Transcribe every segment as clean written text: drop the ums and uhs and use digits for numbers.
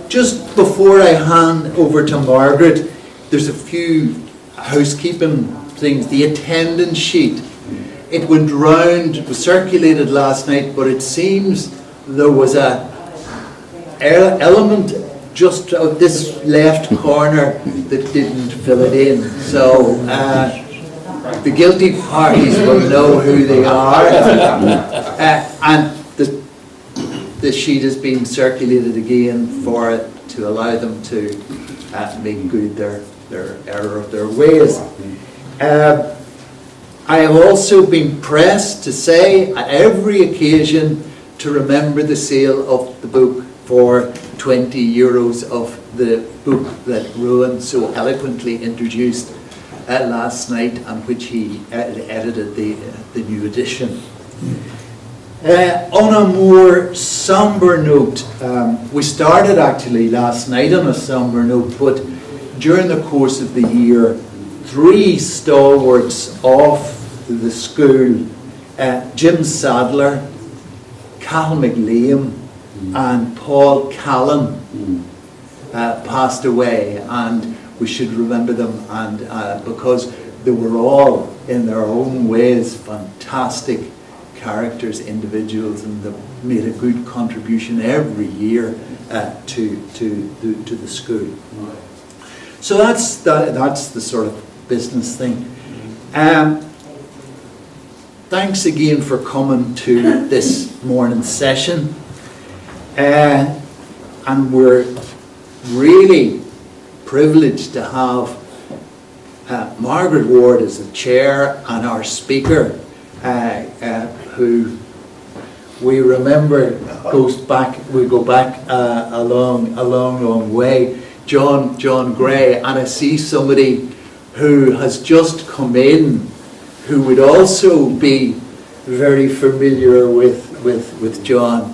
Just before I hand over to Margaret, there's a few housekeeping things. The attendance sheet, it went round, it was circulated last night, but it seems there was a element just of this left corner that didn't fill it in. So the guilty parties will know who they are. And the sheet has been circulated again to allow them to make good their error of their ways. I have also been pressed to say at every occasion to remember the sale of the book for €20 of the book that Rowan so eloquently introduced last night, and which he edited the new edition. On a more sombre note, we started actually last night on a sombre note, but during the course of the year, 3 stalwarts of the school, Jim Sadler, Cal McLean and Paul Callan, passed away, and we should remember them, and because they were all in their own ways fantastic characters, individuals, and they made a good contribution every year to the school. So that's the sort of business thing. Thanks again for coming to this morning's session, and we're really privileged to have Margaret Ward as the chair and our speaker, who we remember we go back a long way, John Gray, and I see somebody who has just come in who would also be very familiar with John.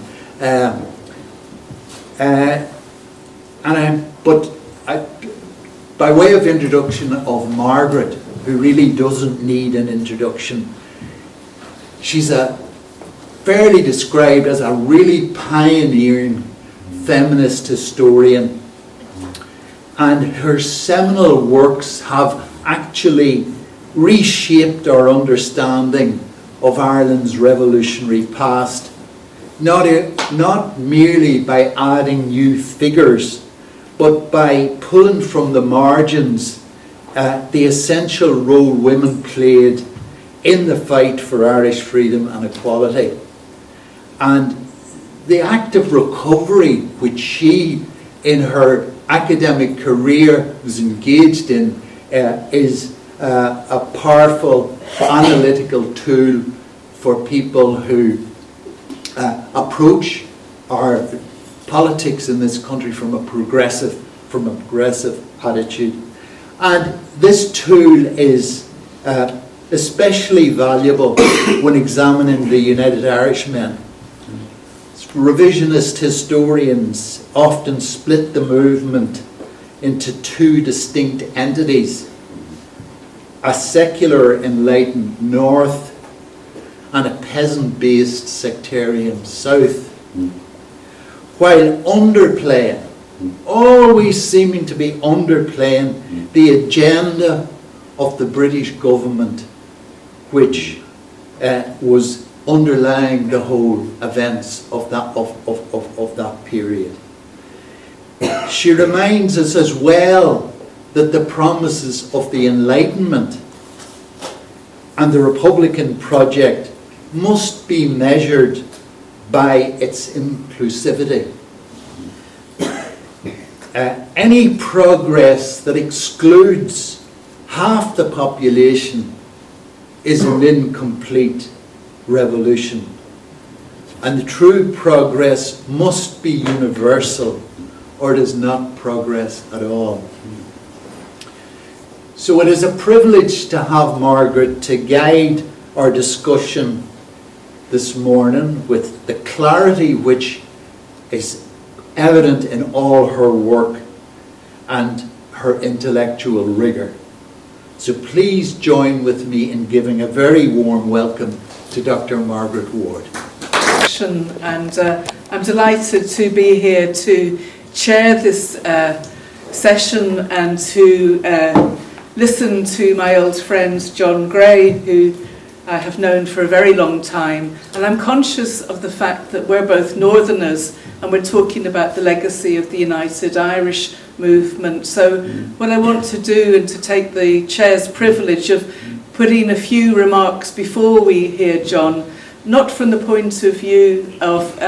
By way of introduction of Margaret, who really doesn't need an introduction, she's fairly described as a really pioneering feminist historian, and her seminal works have actually reshaped our understanding of Ireland's revolutionary past, not merely by adding new figures, but by pulling from the margins the essential role women played in the fight for Irish freedom and equality. And the act of recovery which she, in her academic career, was engaged in is a powerful analytical tool for people who approach our politics in this country from a progressive attitude. And this tool is especially valuable when examining the United Irishmen. Revisionist historians often split the movement into 2 distinct entities: a secular enlightened north and a peasant-based sectarian south, while underplaying, always seeming to be underplaying, the agenda of the British government, which was underlying the whole events of that period. She reminds us as well that the promises of the Enlightenment and the Republican project must be measured by its inclusivity. Any progress that excludes half the population is an incomplete revolution, and the true progress must be universal, or it is not progress at all. So it is a privilege to have Margaret to guide our discussion this morning with the clarity which is evident in all her work and her intellectual rigour. So please join with me in giving a very warm welcome to Dr. Margaret Ward. And I'm delighted to be here to chair this session and to listen to my old friend John Gray, who I have known for a very long time. And I'm conscious of the fact that we're both Northerners and we're talking about the legacy of the United Irish movement. So what I want to do, and to take the chair's privilege of putting a few remarks before we hear John, not from the point of view of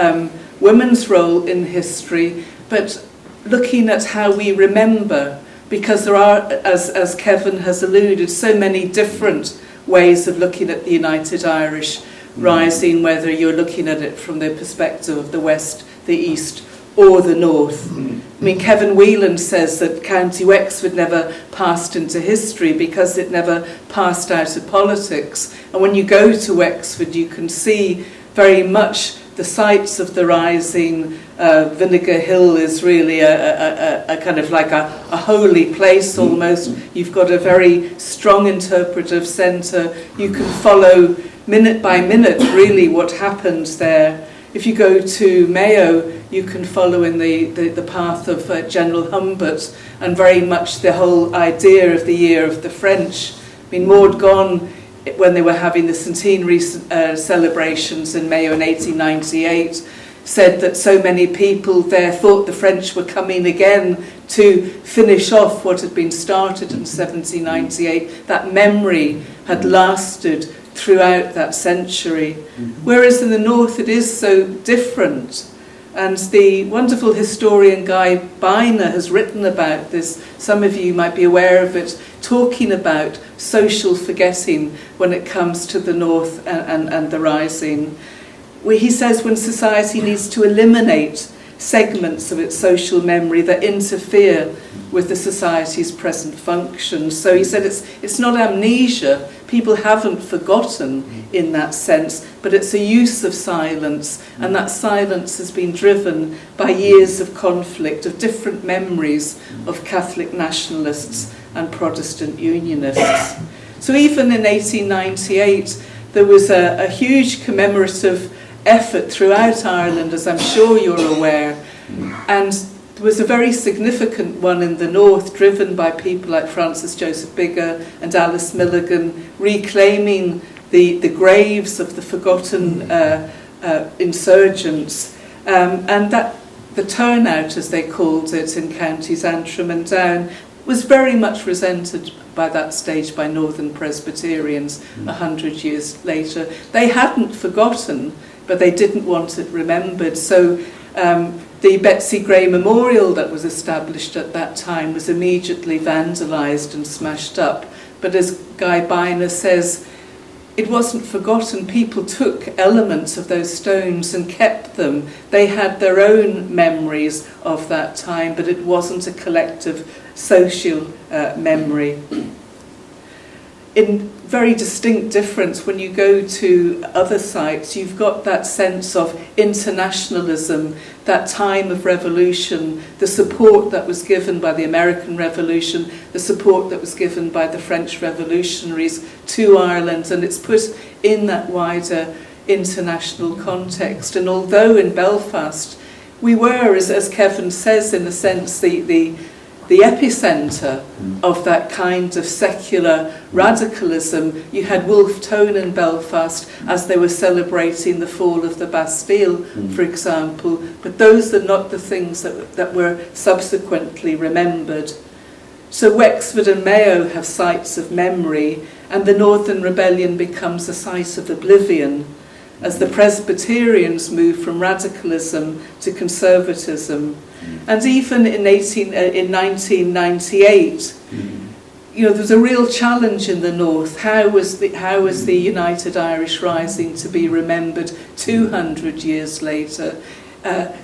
women's role in history, but looking at how we remember, because there are, as Kevin has alluded, so many different ways of looking at the United Irish rising, whether you're looking at it from the perspective of the West, the East, or the North. I mean, Kevin Whelan says that County Wexford never passed into history because it never passed out of politics. And when you go to Wexford, you can see very much the sites of the rising. Vinegar Hill is really a kind of like a holy place almost. You've got a very strong interpretive centre. You can follow minute by minute really what happened there. If you go to Mayo, you can follow in the path of General Humbert, and very much the whole idea of the year of the French. I mean, Maud Gonne, when they were having the centenary celebrations in Mayo in 1898, said that so many people there thought the French were coming again to finish off what had been started in 1798. That memory had lasted throughout that century. Whereas in the North it is so different. And the wonderful historian Guy Biner has written about this. Some of you might be aware of it, talking about social forgetting when it comes to the North and the rising. Where he says when society needs to eliminate segments of its social memory that interfere with the society's present functions. So he said it's not amnesia. People haven't forgotten in that sense, but it's a use of silence, and that silence has been driven by years of conflict, of different memories of Catholic nationalists and Protestant unionists. So even in 1898, there was a huge commemorative effort throughout Ireland, as I'm sure you're aware, and there was a very significant one in the North, driven by people like Francis Joseph Biggar and Alice Milligan, reclaiming the graves of the forgotten insurgents, and that the turnout, as they called it, in counties Antrim and Down, was very much resented by that stage by Northern Presbyterians 100 years later. They hadn't forgotten, but they didn't want it remembered. So the Betsy Gray Memorial that was established at that time was immediately vandalised and smashed up. But as Guy Biner says, it wasn't forgotten. People took elements of those stones and kept them. They had their own memories of that time, but it wasn't a collective social memory. In very distinct difference, when you go to other sites, you've got that sense of internationalism, that time of revolution, the support that was given by the American Revolution, the support that was given by the French revolutionaries to Ireland, and it's put in that wider international context. And although in Belfast we were, as Kevin says, in a sense, the epicentre of that kind of secular radicalism. You had Wolfe Tone in Belfast as they were celebrating the fall of the Bastille, for example, but those are not the things that were subsequently remembered. So Wexford and Mayo have sites of memory, and the Northern Rebellion becomes a site of oblivion as the Presbyterians move from radicalism to conservatism. And even in 1998, you know, there's a real challenge in the North. How was the United Irish Rising to be remembered 200 years later?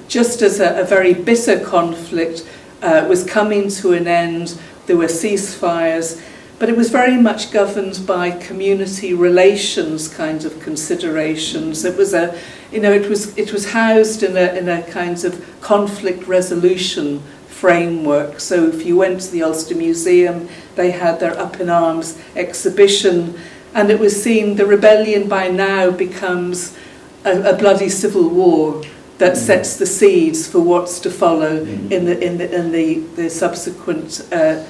Just as a very bitter conflict was coming to an end, there were ceasefires, but it was very much governed by community relations kind of considerations. It was it was housed in a kind of conflict resolution framework. So if you went to the Ulster Museum, they had their Up in Arms exhibition, and it was seen the rebellion by now becomes a bloody civil war that sets the seeds for what's to follow in the subsequent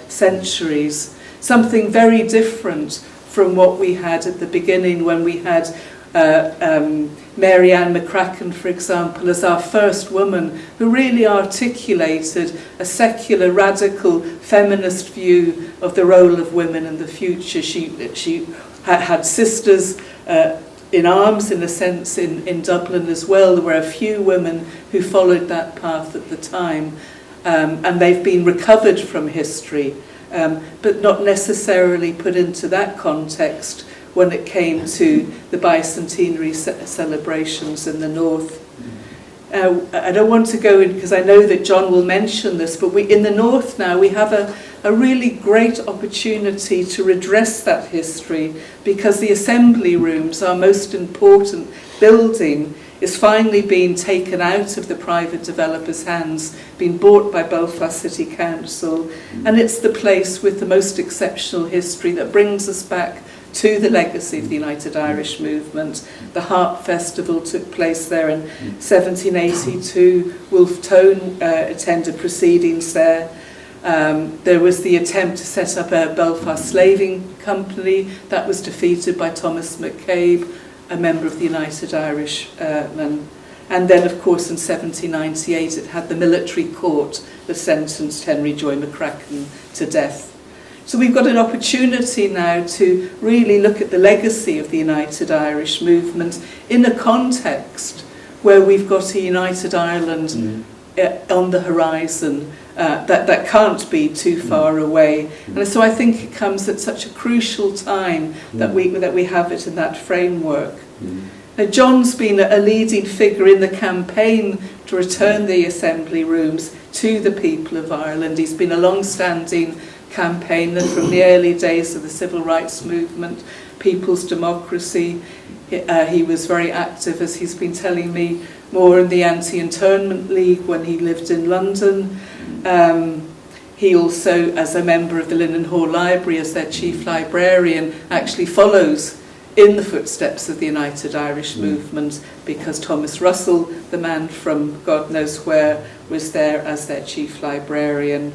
centuries. Something very different from what we had at the beginning, when we had Mary Ann McCracken, for example, as our first woman who really articulated a secular, radical, feminist view of the role of women in the future. She had sisters in arms, in a sense, in Dublin as well. There were a few women who followed that path at the time, and they've been recovered from history, but not necessarily put into that context when it came to the bicentenary celebrations in the north. I don't want to go in, because I know that John will mention this, but in the north now we have a really great opportunity to redress that history, because the assembly rooms, our most important building, is finally being taken out of the private developers' hands, being bought by Belfast City Council, and it's the place with the most exceptional history that brings us back to the legacy of the United Irish movement. The Harp Festival took place there in 1782. Wolfe Tone attended proceedings there. There was the attempt to set up a Belfast slaving company that was defeated by Thomas McCabe, a member of the United Irishmen. And then, of course, in 1798, it had the military court that sentenced Henry Joy McCracken to death. So we've got an opportunity now to really look at the legacy of the United Irish movement in a context where we've got a United Ireland on the horizon that can't be too far away. And so I think it comes at such a crucial time that we have it in that framework. Now, John's been a leading figure in the campaign to return the assembly rooms to the people of Ireland. He's been a long-standing campaigner from the early days of the civil rights movement, people's democracy. He was very active, as he's been telling me, more in the Anti-Internment League when he lived in London. He also, as a member of the Linen Hall Library, as their chief librarian, actually follows in the footsteps of the United Irish movement, because Thomas Russell, the man from God knows where, was there as their chief librarian.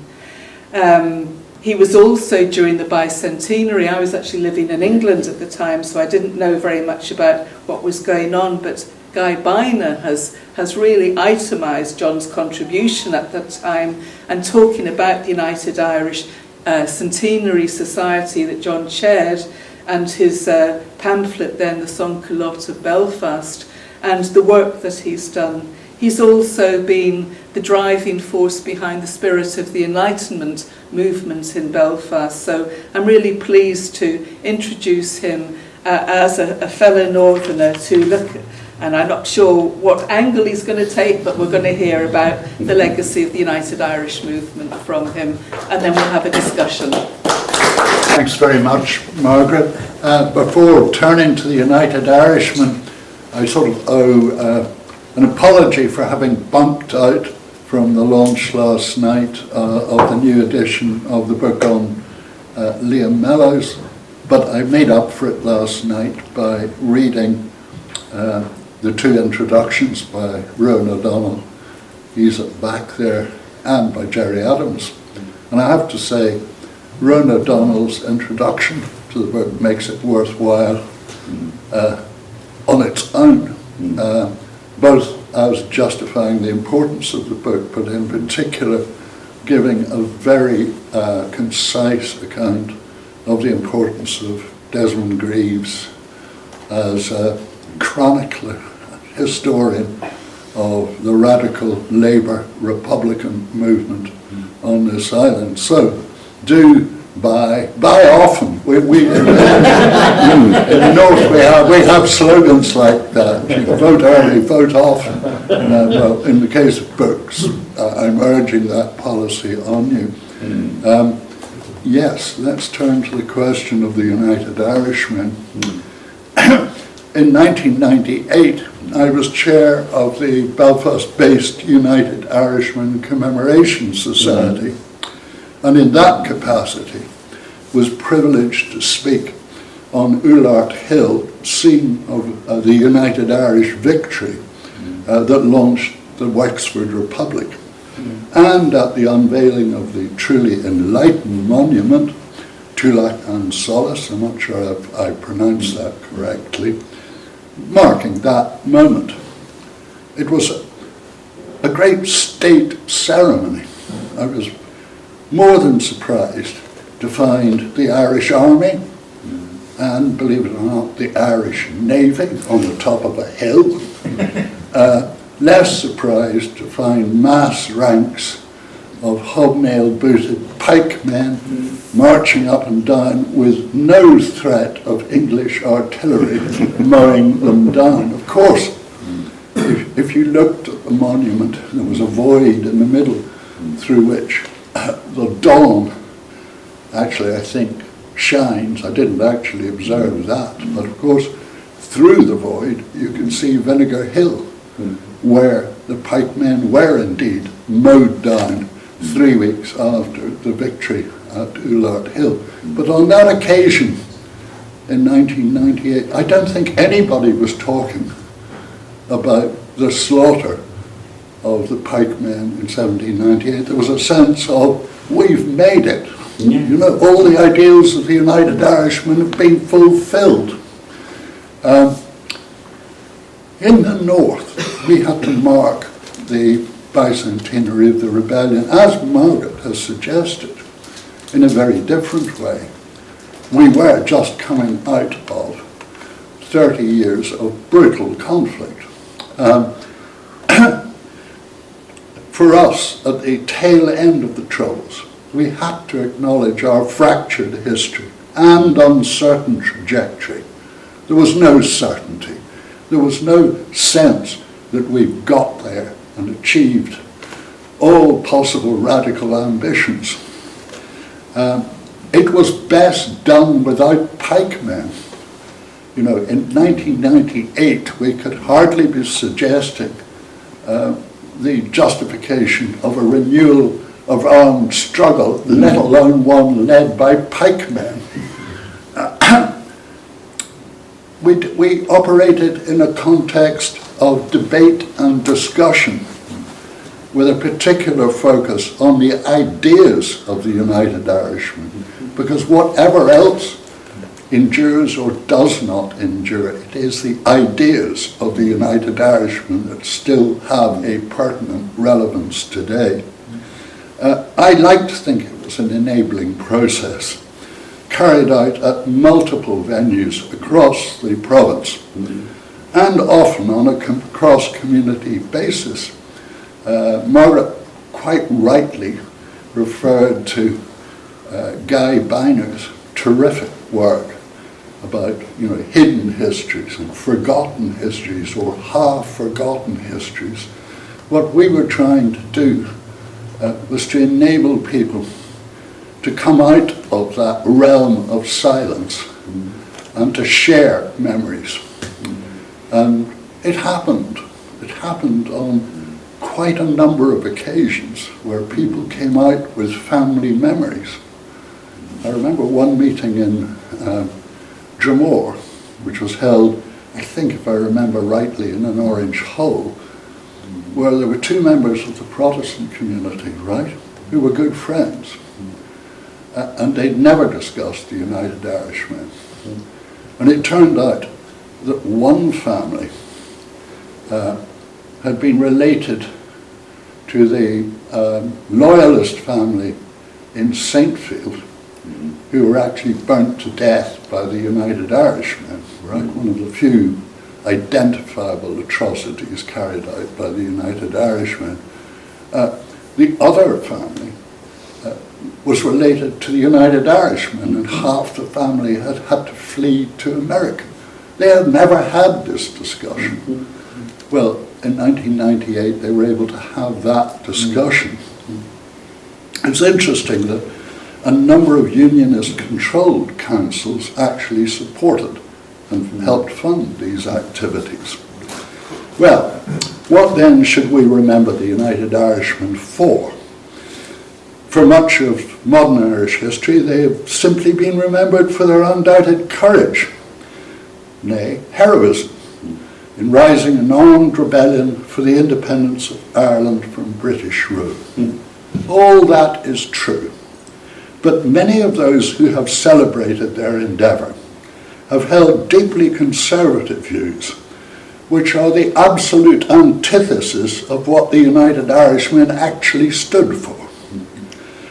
He was also, during the bicentenary, I was actually living in England at the time, so I didn't know very much about what was going on, but Guy Byner has really itemised John's contribution at that time, and talking about the United Irish Centenary Society that John chaired, and his pamphlet then, The Sans-Culottes of Belfast, and the work that he's done. He's also been the driving force behind the spirit of the Enlightenment movement in Belfast. So I'm really pleased to introduce him as a fellow Northerner to look at, and I'm not sure what angle he's going to take, but we're going to hear about the legacy of the United Irish movement from him, and then we'll have a discussion. Thanks very much, Margaret. Before turning to the United Irishmen, I sort of owe an apology for having bumped out from the launch last night of the new edition of the book on Liam Mellows, but I made up for it last night by reading the two introductions by Rowan O'Donnell, he's at the back there, and by Jerry Adams. And I have to say, Rowan O'Donnell's introduction to the book makes it worthwhile on its own, both as justifying the importance of the book, but in particular giving a very concise account of the importance of Desmond Greaves as a chronicler, historian of the radical Labour Republican movement on this island. So do buy often. We in the north we have slogans like that. You vote early, vote often. Well, in the case of books, I'm urging that policy on you. Yes, let's turn to the question of the United Irishmen. In 1998, I was chair of the Belfast-based United Irishman Commemoration Society, and in that capacity was privileged to speak on Ullart Hill, scene of the United Irish victory that launched the Wexford Republic, and at the unveiling of the truly enlightened monument, Tulak and Solace, I'm not sure if I pronounced that correctly, marking that moment. It was a great state ceremony. I was more than surprised to find the Irish Army and, believe it or not, the Irish Navy on the top of a hill. Less surprised to find mass ranks of hobnail booted pikemen marching up and down with no threat of English artillery mowing them down. Of course, if you looked at the monument, there was a void in the middle through which the dawn actually, I think, shines. I didn't actually observe that, but of course, through the void, you can see Vinegar Hill, where the pikemen were indeed mowed down 3 weeks after the victory at Ullart Hill. But on that occasion, in 1998, I don't think anybody was talking about the slaughter of the pikemen in 1798. There was a sense of, we've made it. Yeah. You know, all the ideals of the United Irishmen have been fulfilled. In the north, we had to mark the bicentenary of the rebellion, as Margaret has suggested, in a very different way. We were just coming out of 30 years of brutal conflict. For us, at the tail end of the Troubles, we had to acknowledge our fractured history and uncertain trajectory. There was no certainty. There was no sense that we've got there and achieved all possible radical ambitions. It was best done without pikemen. You know, in 1998, we could hardly be suggesting the justification of a renewal of armed struggle, let alone one led by pikemen. We operated in a context of debate and discussion with a particular focus on the ideas of the United Irishmen, because whatever else endures or does not endure, it is the ideas of the United Irishmen that still have a pertinent relevance today. I like to think it was an enabling process carried out at multiple venues across the province, and often on a cross-community basis. Margaret quite rightly referred to Guy Biner's terrific work about, you know, hidden histories and forgotten histories or half-forgotten histories. What we were trying to do was to enable people to come out of that realm of silence and to share memories. And it happened. It happened on quite a number of occasions where people came out with family memories. I remember one meeting in Dromore, which was held, I think if I remember rightly, in an orange hole, where there were two members of the Protestant community, right, who were good friends. And they'd never discussed the United Irishmen. And it turned out that one family had been related to the Loyalist family in Saintfield, who were actually burnt to death by the United Irishmen, right? One of the few identifiable atrocities carried out by the United Irishmen. The other family was related to the United Irishmen, and half the family had had to flee to America. They had never had this discussion. Well, in 1998, they were able to have that discussion. It's interesting that a number of unionist-controlled councils actually supported and helped fund these activities. Well, what then should we remember the United Irishmen for? For much of modern Irish history, they have simply been remembered for their undoubted courage, nay, heroism, in rising an armed rebellion for the independence of Ireland from British rule. All that is true, but many of those who have celebrated their endeavour have held deeply conservative views, which are the absolute antithesis of what the United Irishmen actually stood for,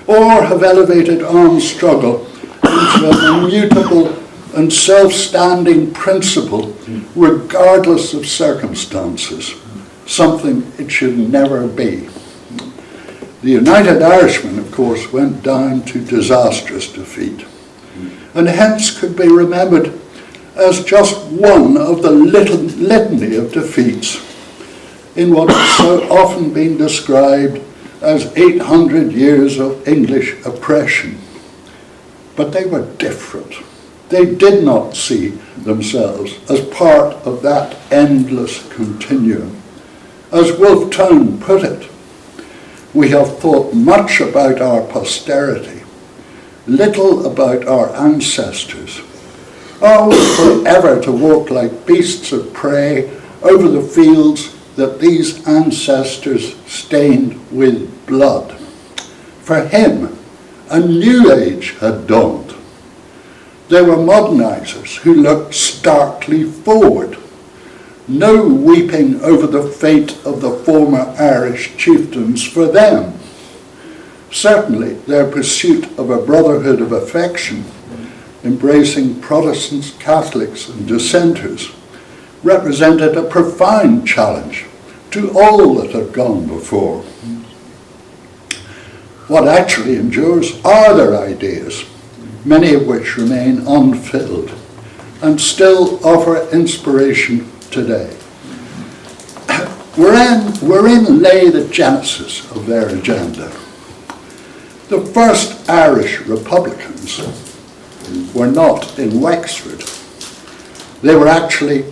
or have elevated armed struggle into an immutable and self-standing principle regardless of circumstances, something it should never be. The United Irishmen, of course, went down to disastrous defeat, and hence could be remembered as just one of the litany of defeats in what has so often been described as 800 years of English oppression. But they were different. They did not see themselves as part of that endless continuum. As Wolfe Tone put it, we have thought much about our posterity, little about our ancestors. Are we forever to walk like beasts of prey over the fields that these ancestors stained with blood? For him, a new age had dawned. They were modernisers who looked starkly forward. No weeping over the fate of the former Irish chieftains for them. Certainly their pursuit of a brotherhood of affection, embracing Protestants, Catholics and dissenters, represented a profound challenge to all that had gone before. What actually endures are their ideas, many of which remain unfilled and still offer inspiration today. Wherein lay the genesis of their agenda. The first Irish Republicans were not in Wexford. They were actually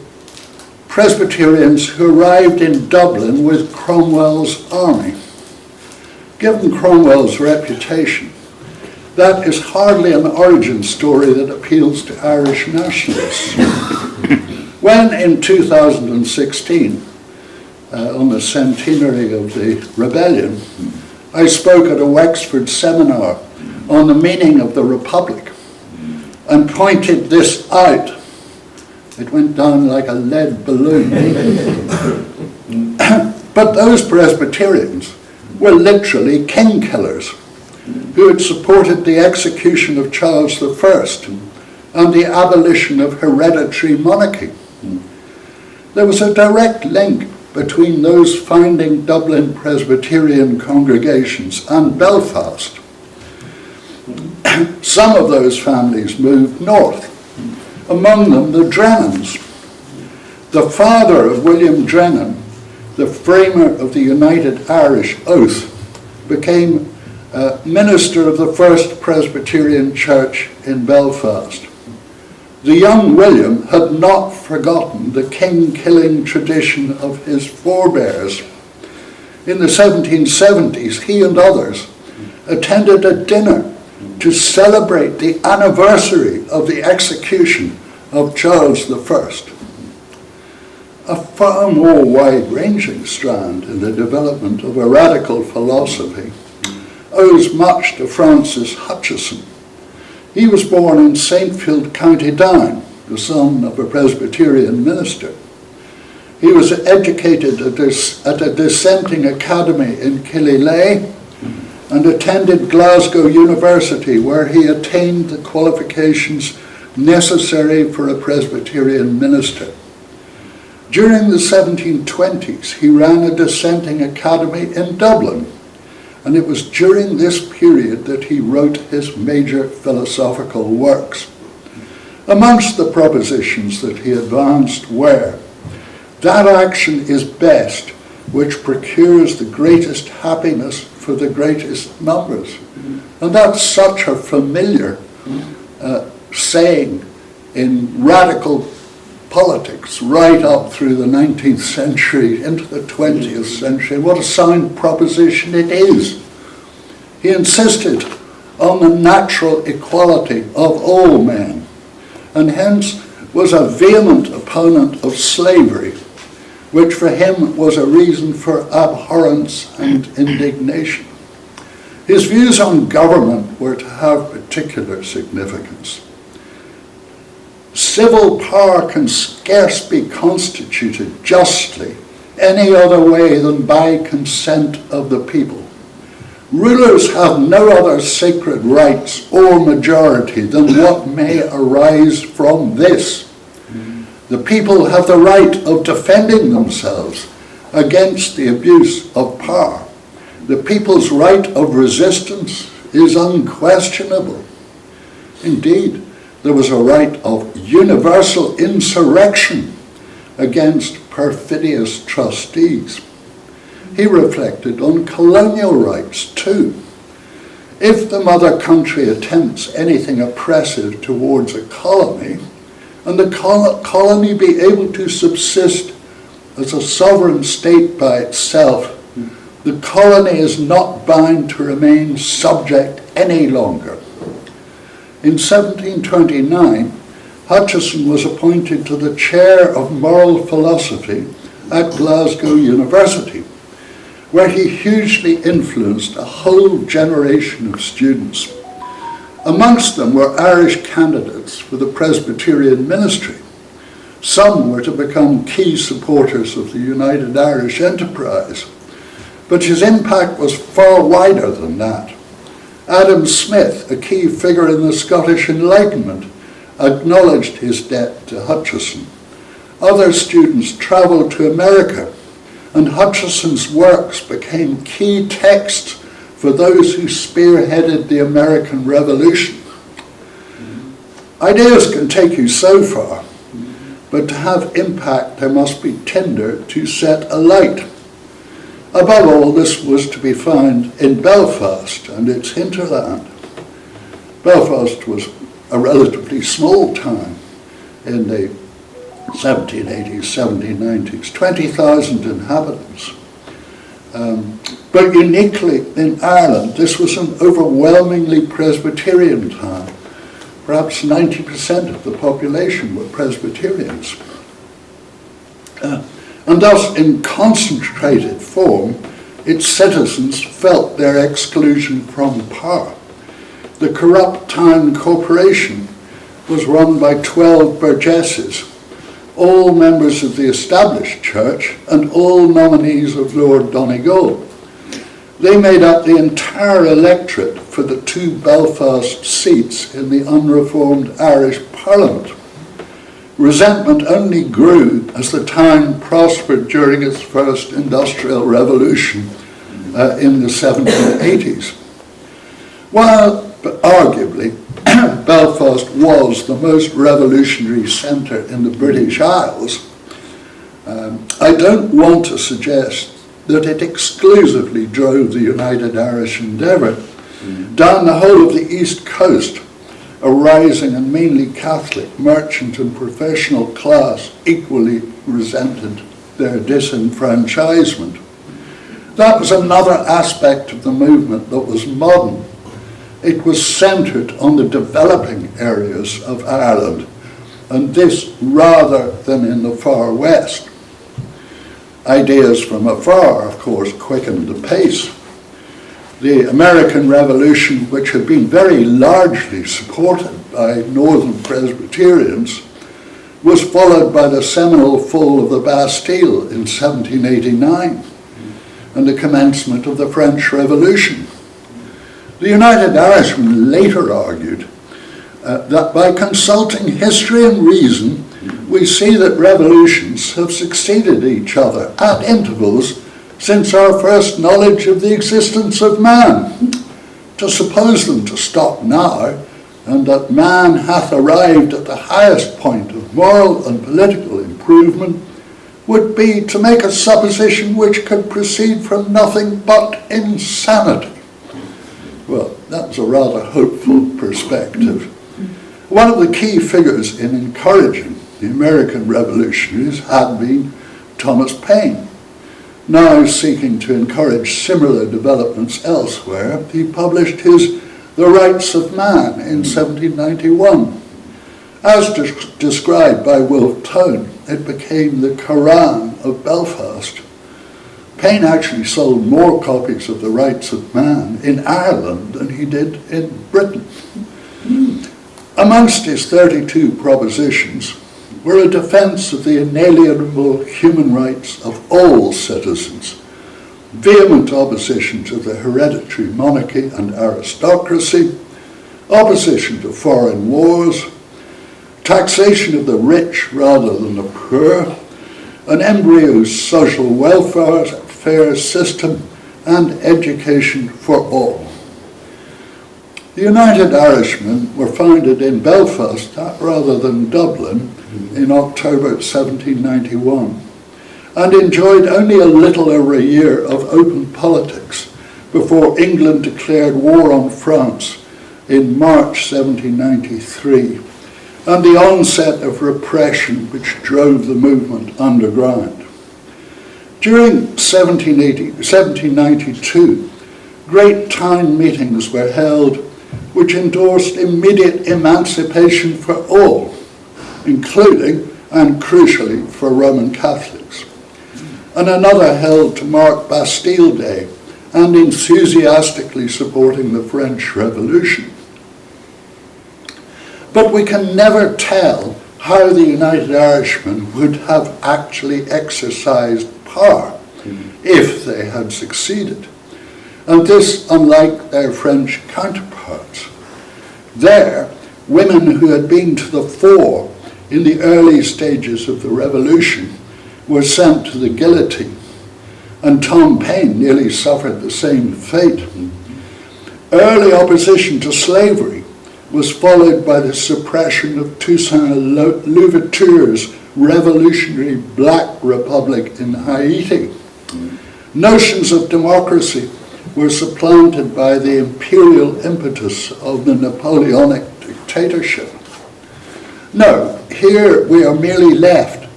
Presbyterians who arrived in Dublin with Cromwell's army. Given Cromwell's reputation, that is hardly an origin story that appeals to Irish nationalists. When in 2016, on the centenary of the rebellion, I spoke at a Wexford seminar on the meaning of the Republic and pointed this out. It went down like a lead balloon. But those Presbyterians were literally king killers who had supported the execution of Charles I and the abolition of hereditary monarchy. There was a direct link between those founding Dublin Presbyterian congregations and Belfast. Some of those families moved north, among them the Drennans. The father of William Drennan, the framer of the United Irish Oath, became minister of the First Presbyterian Church in Belfast. The young William had not forgotten the king-killing tradition of his forebears. In the 1770s, he and others attended a dinner to celebrate the anniversary of the execution of Charles I. A far more wide-ranging strand in the development of a radical philosophy owes much to Francis Hutcheson. He was born in Saintfield, County Down, the son of a Presbyterian minister. He was educated at a dissenting academy in Killyleagh and attended Glasgow University, where he attained the qualifications necessary for a Presbyterian minister. During the 1720s, he ran a dissenting academy in Dublin, and it was during this period that he wrote his major philosophical works. Amongst the propositions that he advanced were, that action is best which procures the greatest happiness for the greatest numbers. And that's such a familiar saying in radical politics right up through the 19th century into the 20th century. What a sound proposition it is. He insisted on the natural equality of all men, and hence was a vehement opponent of slavery which for him was a reason for abhorrence and indignation. His views on government were to have particular significance. Civil power can scarce be constituted justly any other way than by consent of the people. Rulers have no other sacred rights or majority than what may arise from this. The people have the right of defending themselves against the abuse of power. The people's right of resistance is unquestionable. Indeed, there was a right of universal insurrection against perfidious trustees. He reflected on colonial rights too. If the mother country attempts anything oppressive towards a colony, and the colony be able to subsist as a sovereign state by itself, the colony is not bound to remain subject any longer. In 1729, Hutcheson was appointed to the chair of moral philosophy at Glasgow University, where he hugely influenced a whole generation of students. Amongst them were Irish candidates for the Presbyterian ministry. Some were to become key supporters of the United Irish enterprise, but his impact was far wider than that. Adam Smith, a key figure in the Scottish Enlightenment, acknowledged his debt to Hutcheson. Other students travelled to America, and Hutcheson's works became key texts for those who spearheaded the American Revolution. Ideas can take you so far, but to have impact there must be tinder to set alight. Above all, this was to be found in Belfast and its hinterland. Belfast was a relatively small town in the 1780s, 1790s, 20,000 inhabitants. But uniquely in Ireland, this was an overwhelmingly Presbyterian town. Perhaps 90% of the population were Presbyterians. And thus, in concentrated form, its citizens felt their exclusion from power. The corrupt town corporation was run by 12 burgesses, all members of the established church and all nominees of Lord Donegal. They made up the entire electorate for the 2 Belfast seats in the unreformed Irish Parliament. Resentment only grew as the town prospered during its first industrial revolution in the 1780s. While arguably Belfast was the most revolutionary centre in the British Isles, I don't want to suggest that it exclusively drove the United Irish endeavour. Down the whole of the East Coast, a rising and mainly Catholic merchant and professional class equally resented their disenfranchisement. That was another aspect of the movement that was modern. It was centred on the developing areas of Ireland, and this rather than in the far west. Ideas from afar, of course, quickened the pace. The American Revolution, which had been very largely supported by Northern Presbyterians, was followed by the seminal fall of the Bastille in 1789 and the commencement of the French Revolution. The United Irishmen later argued that by consulting history and reason, we see that revolutions have succeeded each other at intervals since our first knowledge of the existence of man. To suppose them to stop now, and that man hath arrived at the highest point of moral and political improvement, would be to make a supposition which could proceed from nothing but insanity. Well, that's a rather hopeful perspective. One of the key figures in encouraging the American revolutionaries had been Thomas Paine. Now seeking to encourage similar developments elsewhere, he published his The Rights of Man in 1791. As described by Wolfe Tone, it became the Koran of Belfast. Paine actually sold more copies of The Rights of Man in Ireland than he did in Britain. Amongst his 32 propositions were a defence of the inalienable human rights of all citizens, vehement opposition to the hereditary monarchy and aristocracy, opposition to foreign wars, taxation of the rich rather than the poor, an embryo social welfare system, and education for all. The United Irishmen were founded in Belfast rather than Dublin in October 1791 and enjoyed only a little over a year of open politics before England declared war on France in March 1793 and the onset of repression which drove the movement underground. During 1792, great town meetings were held which endorsed immediate emancipation for all, including and crucially for Roman Catholics, and another held to mark Bastille Day and enthusiastically supporting the French Revolution. But we can never tell how the United Irishmen would have actually exercised power if they had succeeded. And this unlike their French counterparts. There, women who had been to the fore in the early stages of the revolution were sent to the guillotine, and Tom Paine nearly suffered the same fate. Early opposition to slavery was followed by the suppression of Toussaint Louverture's revolutionary Black Republic in Haiti. Notions of democracy were supplanted by the imperial impetus of the Napoleonic dictatorship. No, here we are merely left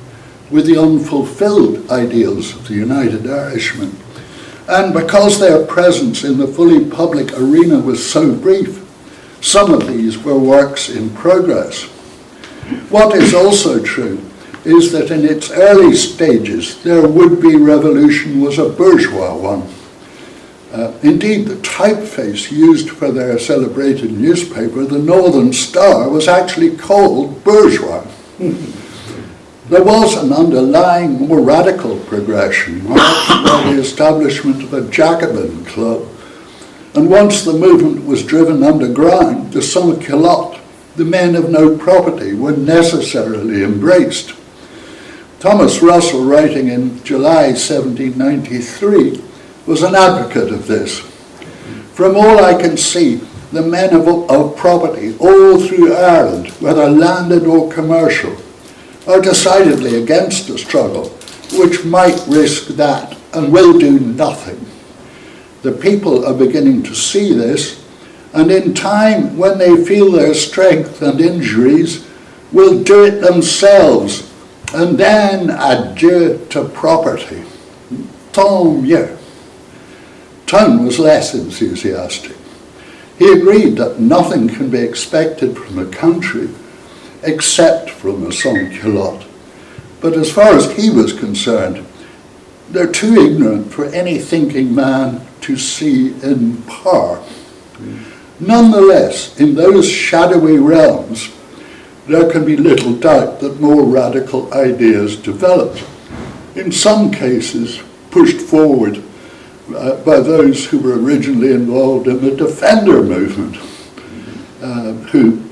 with the unfulfilled ideals of the United Irishmen. And because their presence in the fully public arena was so brief, some of these were works in progress. What is also true is that in its early stages, their would-be revolution was a bourgeois one. Indeed, the typeface used for their celebrated newspaper, the Northern Star, was actually called bourgeois. There was an underlying, more radical progression, marked by the establishment of a Jacobin club. And once the movement was driven underground, the sans-culottes, the men of no property, were necessarily embraced. Thomas Russell, writing in July 1793, was an advocate of this. From all I can see, the men of property all through Ireland, whether landed or commercial, are decidedly against the struggle, which might risk that and will do nothing. The people are beginning to see this, and in time, when they feel their strength and injuries, will do it themselves, and then adieu to property. Tant mieux. Tone was less enthusiastic. He agreed that nothing can be expected from a country except from a sans-culotte. But as far as he was concerned, they're too ignorant for any thinking man to see in power. Nonetheless, in those shadowy realms, there can be little doubt that more radical ideas developed, in some cases pushed forward by those who were originally involved in the Defender movement, who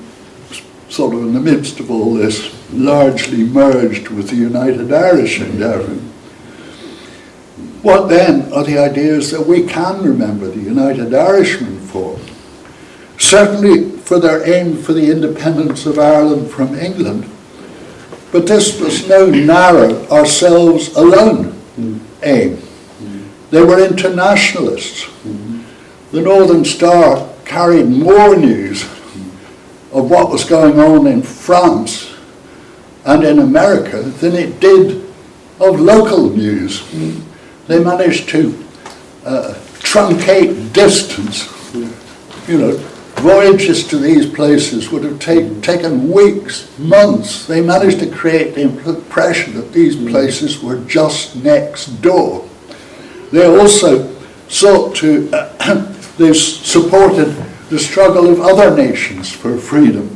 sort of in the midst of all this largely merged with the United Irish endeavour. What then are the ideas that we can remember the United Irishmen for? Certainly for their aim for the independence of Ireland from England, but this was no narrow, ourselves alone aim. They were internationalists. The Northern Star carried more news of what was going on in France and in America than it did of local news. They managed to truncate distance, Voyages to these places would have taken weeks, months. They managed to create the impression that these places were just next door. They also sought to, they supported the struggle of other nations for freedom.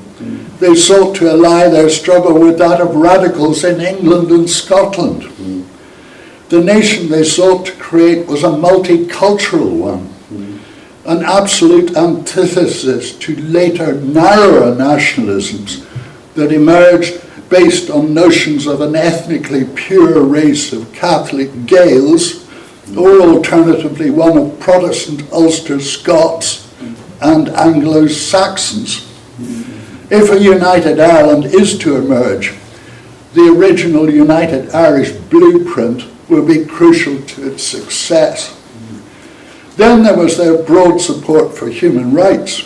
They sought to ally their struggle with that of radicals in England and Scotland. The nation they sought to create was a multicultural one, an absolute antithesis to later narrower nationalisms that emerged based on notions of an ethnically pure race of Catholic Gaels, or alternatively one of Protestant Ulster Scots and Anglo-Saxons. If a united Ireland is to emerge, the original United Irish blueprint will be crucial to its success. Then there was their broad support for human rights,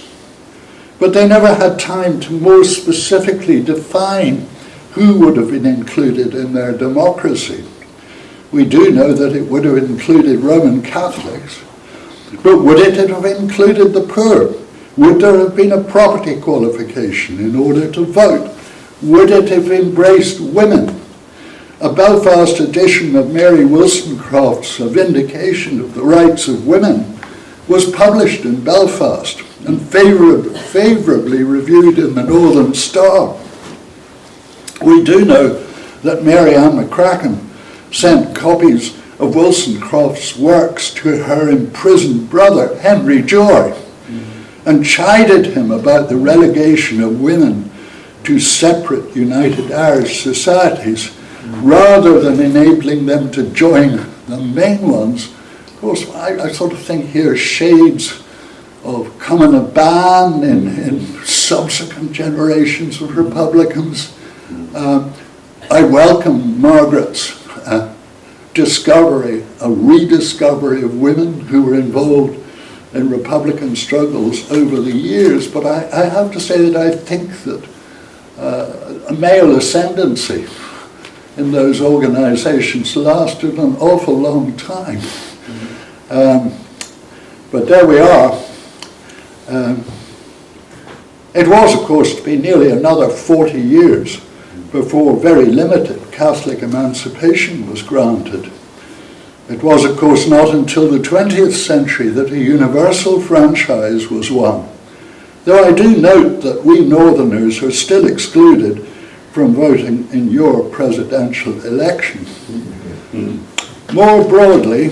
but they never had time to more specifically define who would have been included in their democracy. We do know that it would have included Roman Catholics, but would it have included the poor? Would there have been a property qualification in order to vote? Would it have embraced women? A Belfast edition of Mary Wollstonecraft's A Vindication of the Rights of Women was published in Belfast and favourably reviewed in the Northern Star. We do know that Mary Ann McCracken sent copies of Wollstonecraft's works to her imprisoned brother, Henry Joy, and chided him about the relegation of women to separate United Irish societies rather than enabling them to join the main ones. Of course, I sort of think here shades of Cumann Ban in subsequent generations of Republicans. I welcome Margaret's discovery, a rediscovery of women who were involved in Republican struggles over the years, but I have to say that I think that a male ascendancy in those organizations lasted an awful long time. But there we are. It was, of course, to be nearly another 40 years before very limited Catholic emancipation was granted. It was, of course, not until the 20th century that a universal franchise was won, though I do note that we Northerners are still excluded from voting in your presidential election. More broadly,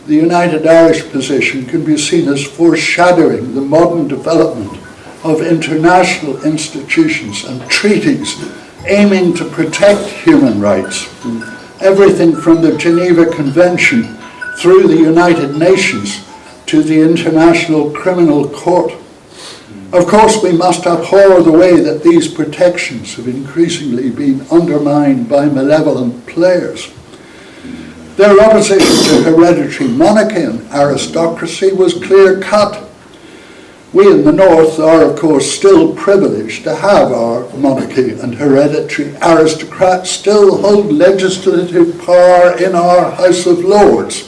the United Irish position can be seen as foreshadowing the modern development of international institutions and treaties aiming to protect human rights. Everything from the Geneva Convention through the United Nations to the International Criminal Court. Of course, we must abhor the way that these protections have increasingly been undermined by malevolent players. Their opposition to hereditary monarchy and aristocracy was clear-cut. We in the North are, of course, still privileged to have our monarchy, and hereditary aristocrats still hold legislative power in our House of Lords.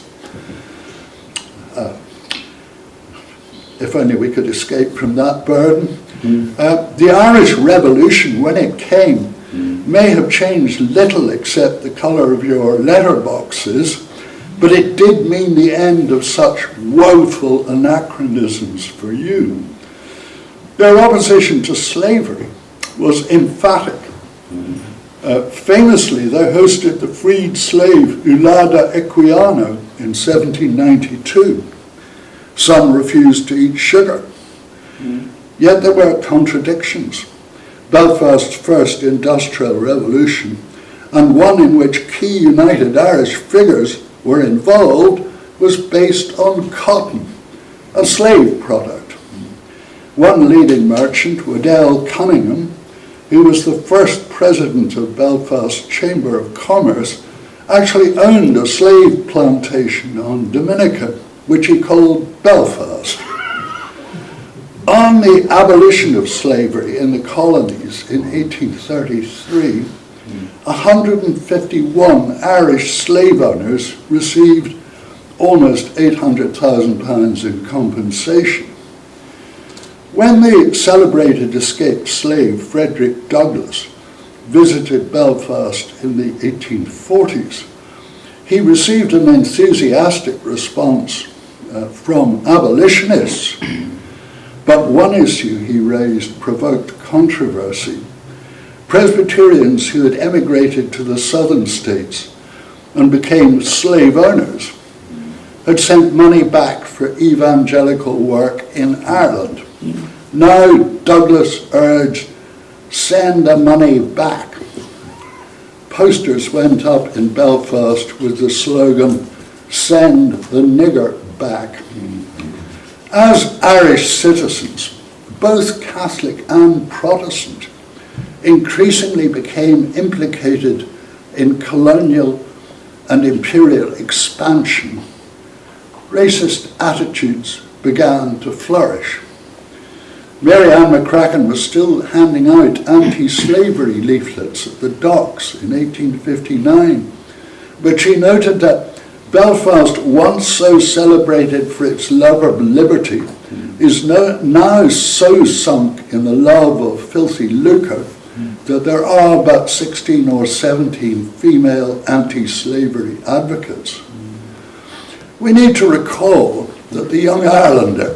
If only we could escape from that burden. The Irish Revolution, when it came, may have changed little except the colour of your letterboxes, but it did mean the end of such woeful anachronisms for you. Their opposition to slavery was emphatic. Famously, they hosted the freed slave Ulada Equiano in 1792. Some refused to eat sugar. Yet there were contradictions. Belfast's first industrial revolution, and one in which key United Irish figures were involved, was based on cotton, a slave product. One leading merchant, Waddell Cunningham, who was the first president of Belfast Chamber of Commerce, actually owned a slave plantation on Dominica, which he called Belfast. On the abolition of slavery in the colonies in 1833, 151 Irish slave owners received almost £800,000 in compensation. When the celebrated escaped slave Frederick Douglass visited Belfast in the 1840s, he received an enthusiastic response from abolitionists, but one issue he raised provoked controversy. Presbyterians who had emigrated to the southern states and became slave owners had sent money back for evangelical work in Ireland. Now Douglas urged, "Send the money back." Posters went up in Belfast with the slogan, "Send the nigger back." As Irish citizens, both Catholic and Protestant, increasingly became implicated in colonial and imperial expansion, racist attitudes began to flourish. Mary Ann McCracken was still handing out anti-slavery leaflets at the docks in 1859, but she noted that Belfast, once so celebrated for its love of liberty, is now so sunk in the love of filthy lucre that there are but 16 or 17 female anti-slavery advocates. We need to recall that the young Irelander,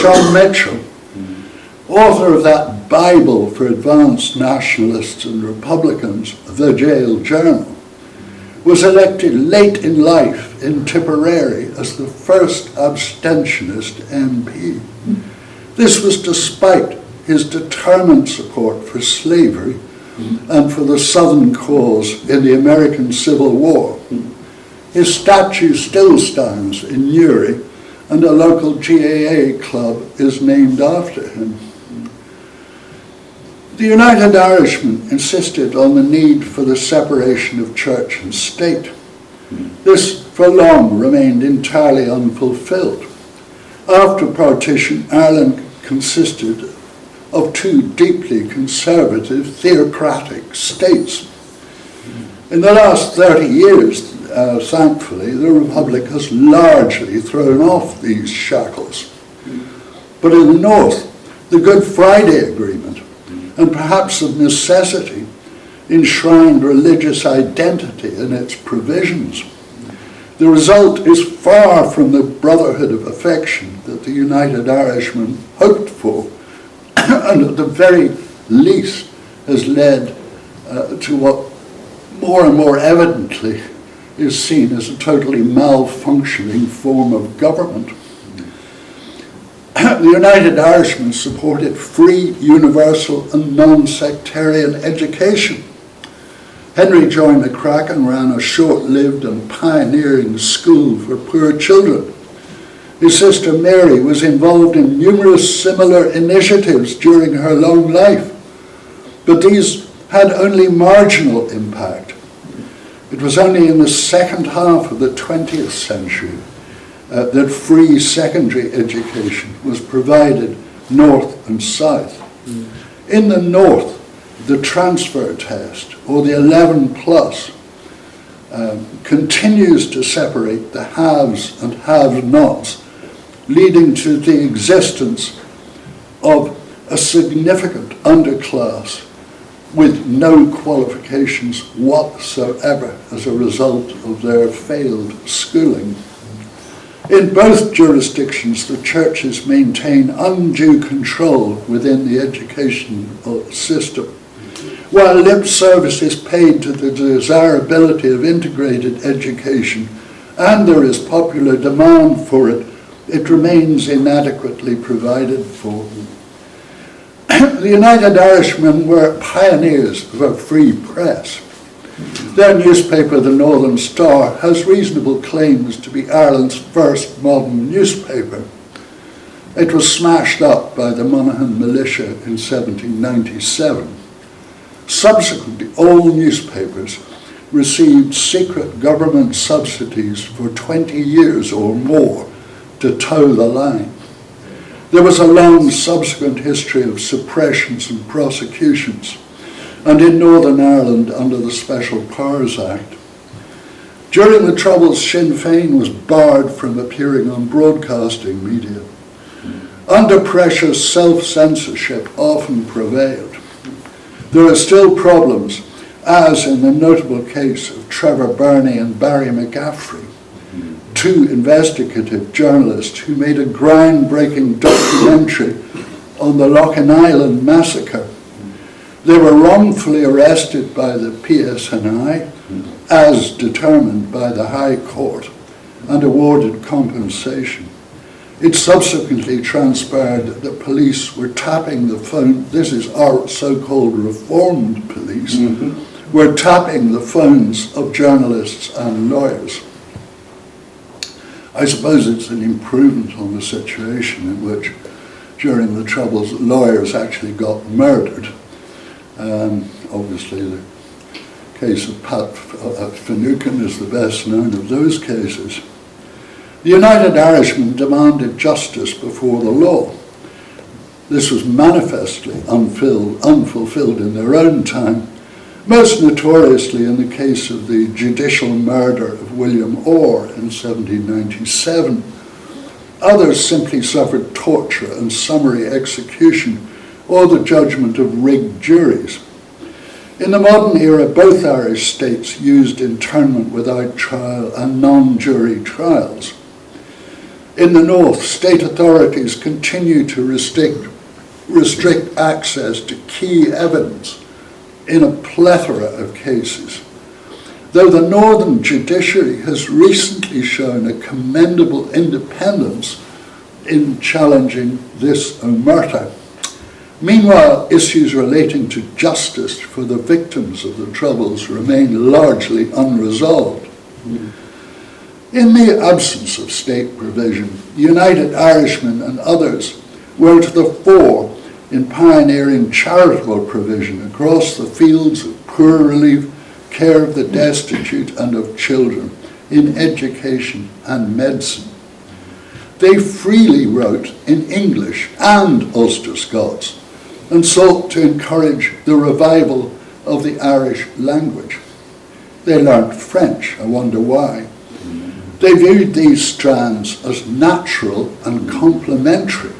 John Mitchell, author of that Bible for advanced nationalists and Republicans, The Jail Journal, was elected late in life in Tipperary as the first abstentionist MP. This was despite his determined support for slavery and for the Southern cause in the American Civil War. His statue still stands in Newry, and a local GAA club is named after him. The United Irishmen insisted on the need for the separation of church and state. This for long remained entirely unfulfilled. After partition, Ireland consisted of two deeply conservative theocratic states. In the last 30 years, thankfully, the Republic has largely thrown off these shackles. But in the North, the Good Friday Agreement, and perhaps of necessity, enshrined religious identity in its provisions. The result is far from the brotherhood of affection that the United Irishmen hoped for, and at the very least has led to what more and more evidently is seen as a totally malfunctioning form of government. The United Irishmen supported free, universal and non-sectarian education. Henry Joy McCracken ran a short-lived and pioneering school for poor children. His sister Mary was involved in numerous similar initiatives during her long life, but these had only marginal impact. It was only in the second half of the 20th century that free secondary education was provided north and south. In the north, the transfer test, or the 11 plus, continues to separate the haves and have-nots, leading to the existence of a significant underclass with no qualifications whatsoever as a result of their failed schooling. In both jurisdictions, the churches maintain undue control within the educational system. While lip service is paid to the desirability of integrated education, and there is popular demand for it, it remains inadequately provided for. The United Irishmen were pioneers of a free press. Their newspaper, the Northern Star, has reasonable claims to be Ireland's first modern newspaper. It was smashed up by the Monaghan militia in 1797. Subsequently, all newspapers received secret government subsidies for 20 years or more to toe the line. There was a long subsequent history of suppressions and prosecutions, and in Northern Ireland under the Special Powers Act. During the Troubles, Sinn Féin was barred from appearing on broadcasting media. Under pressure, self-censorship often prevailed. There are still problems, as in the notable case of Trevor Burney and Barry McGaffrey, two investigative journalists who made a groundbreaking documentary on the Loughin Island massacre. They were wrongfully arrested by the PSNI, as determined by the High Court, and awarded compensation. It subsequently transpired that the police were tapping the phone, this is our so-called reformed police, were tapping the phones of journalists and lawyers. I suppose it's an improvement on the situation in which, during the Troubles, lawyers actually got murdered. Obviously, the case of Pat Finucane is the best known of those cases. The United Irishmen demanded justice before the law. This was manifestly unfulfilled in their own time, most notoriously in the case of the judicial murder of William Orr in 1797. Others simply suffered torture and summary execution, or the judgment of rigged juries. In the modern era, both Irish states used internment without trial and non-jury trials. In the north, state authorities continue to restrict access to key evidence in a plethora of cases. Though the northern judiciary has recently shown a commendable independence in challenging this omerta. Meanwhile, issues relating to justice for the victims of the Troubles remain largely unresolved. In the absence of state provision, United Irishmen and others were to the fore in pioneering charitable provision across the fields of poor relief, care of the destitute and of children, in education and medicine. They freely wrote in English and Ulster Scots and sought to encourage the revival of the Irish language. They learnt French, I wonder why. They viewed these strands as natural and complementary.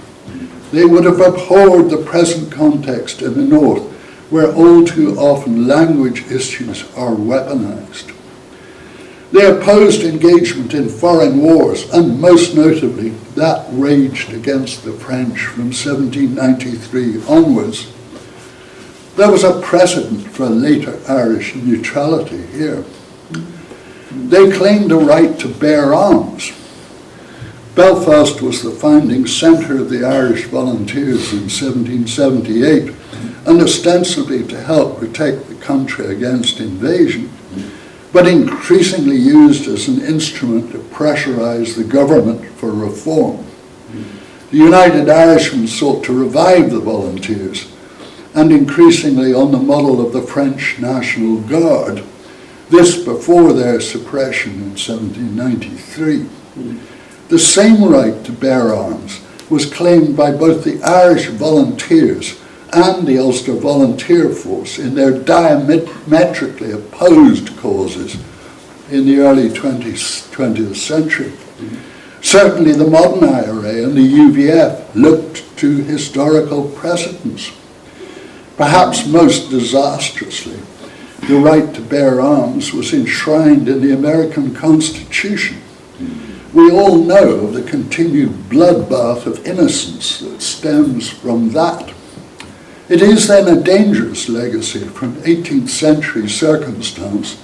They would have abhorred the present context in the North, where all too often language issues are weaponized. They opposed engagement in foreign wars, and most notably that raged against the French from 1793 onwards. There was a precedent for later Irish neutrality here. They claimed a right to bear arms. Belfast was the founding centre of the Irish Volunteers in 1778, and ostensibly to help protect the country against invasion, but increasingly used as an instrument to pressurise the government for reform. The United Irishmen sought to revive the volunteers, and increasingly on the model of the French National Guard, this before their suppression in 1793. The same right to bear arms was claimed by both the Irish Volunteers and the Ulster Volunteer Force in their diametrically opposed causes in the early 20th century. Certainly the modern IRA and the UVF looked to historical precedents. Perhaps most disastrously, the right to bear arms was enshrined in the American Constitution. We all know of the continued bloodbath of innocence that stems from that. It is then a dangerous legacy from 18th century circumstance,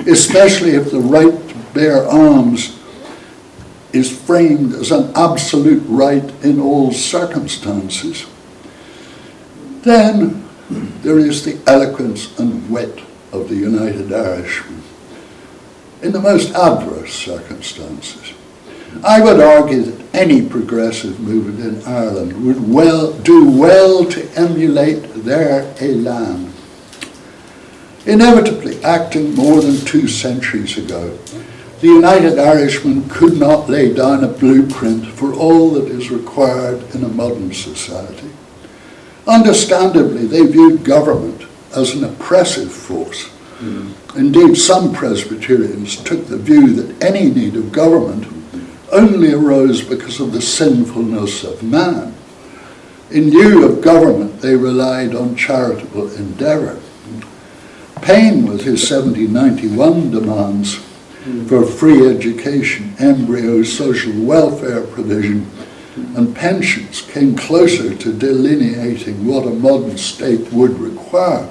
especially if the right to bear arms is framed as an absolute right in all circumstances. Then there is the eloquence and wit of the United Irishmen in the most adverse circumstances. I would argue that any progressive movement in Ireland would do well to emulate their élan. Inevitably, acting more than 2 centuries ago, the United Irishmen could not lay down a blueprint for all that is required in a modern society. Understandably, they viewed government as an oppressive force. Indeed, some Presbyterians took the view that any need of government only arose because of the sinfulness of man. In lieu of government, they relied on charitable endeavour. Paine, with his 1791 demands for free education, embryo social welfare provision, and pensions, came closer to delineating what a modern state would require.